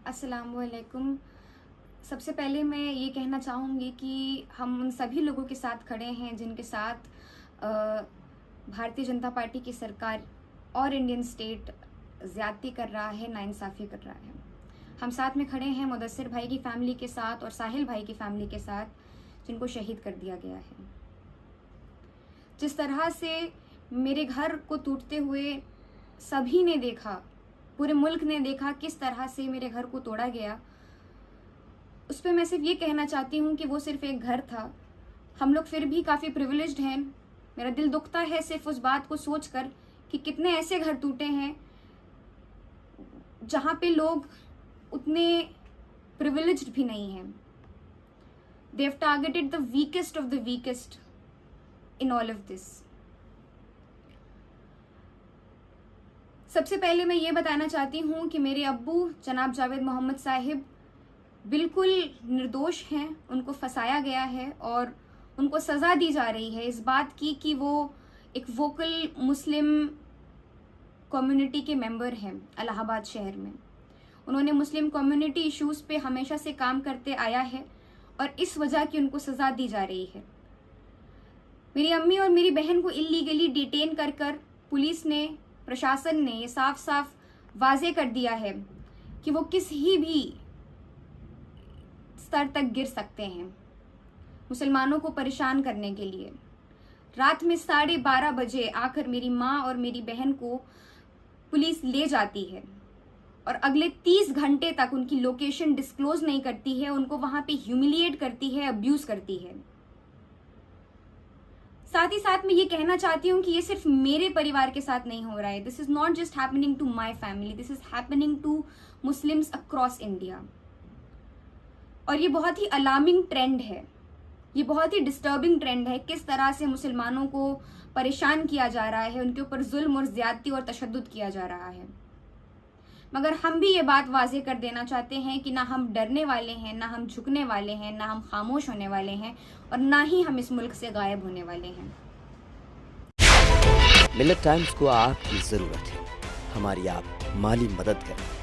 अस्सलामुअलैकुम। सबसे पहले मैं ये कहना चाहूँगी कि हम उन सभी लोगों के साथ खड़े हैं जिनके साथ भारतीय जनता पार्टी की सरकार और इंडियन स्टेट ज़्यादती कर रहा है, नाइंसाफ़ी कर रहा है। हम साथ में खड़े हैं मुदस्सिर भाई की फैमिली के साथ और साहिल भाई की फैमिली के साथ, जिनको शहीद कर दिया गया है। जिस तरह से मेरे घर को टूटते हुए सभी ने देखा, पूरे मुल्क ने देखा किस तरह से मेरे घर को तोड़ा गया, उस पर मैं सिर्फ ये कहना चाहती हूँ कि वो सिर्फ एक घर था। हम लोग फिर भी काफ़ी प्रिविलेज्ड हैं। मेरा दिल दुखता है सिर्फ उस बात को सोचकर कि कितने ऐसे घर टूटे हैं जहाँ पे लोग उतने प्रिविलेज्ड भी नहीं हैं। They have targeted the weakest of the weakest in all of this. सबसे पहले मैं ये बताना चाहती हूँ कि मेरे अब्बू जनाब जावेद मोहम्मद साहिब बिल्कुल निर्दोष हैं। उनको फंसाया गया है और उनको सज़ा दी जा रही है इस बात की कि वो एक वोकल मुस्लिम कम्युनिटी के मेंबर हैं इलाहाबाद शहर में। उन्होंने मुस्लिम कम्युनिटी इश्यूज़ पे हमेशा से काम करते आया है और इस वजह की उनको सज़ा दी जा रही है। मेरी अम्मी और मेरी बहन को इल्लीगली डिटेन कर पुलिस ने, प्रशासन ने ये साफ साफ वाजे कर दिया है कि वो किसी भी स्तर तक गिर सकते हैं मुसलमानों को परेशान करने के लिए। रात में 12:30 बजे आकर मेरी माँ और मेरी बहन को पुलिस ले जाती है और अगले 30 घंटे तक उनकी लोकेशन डिस्क्लोज नहीं करती है, उनको वहां पे ह्यूमिलिएट करती है, अब्यूज करती है। साथ ही साथ मैं ये कहना चाहती हूँ कि ये सिर्फ मेरे परिवार के साथ नहीं हो रहा है। This is not just happening to my family, this is happening to Muslims across India. और ये बहुत ही अलार्मिंग ट्रेंड है, ये बहुत ही डिस्टर्बिंग ट्रेंड है। किस तरह से मुसलमानों को परेशान किया जा रहा है, उनके ऊपर जुल्म और ज्यादती और तशद्दुद किया जा रहा है। मगर हम भी ये बात वाजे कर देना चाहते हैं कि ना हम डरने वाले हैं, ना हम झुकने वाले हैं, ना हम खामोश होने वाले हैं और ना ही हम इस मुल्क से गायब होने वाले हैं। मिल्लत टाइम्स को आपकी जरूरत है, हमारी आप माली मदद करें।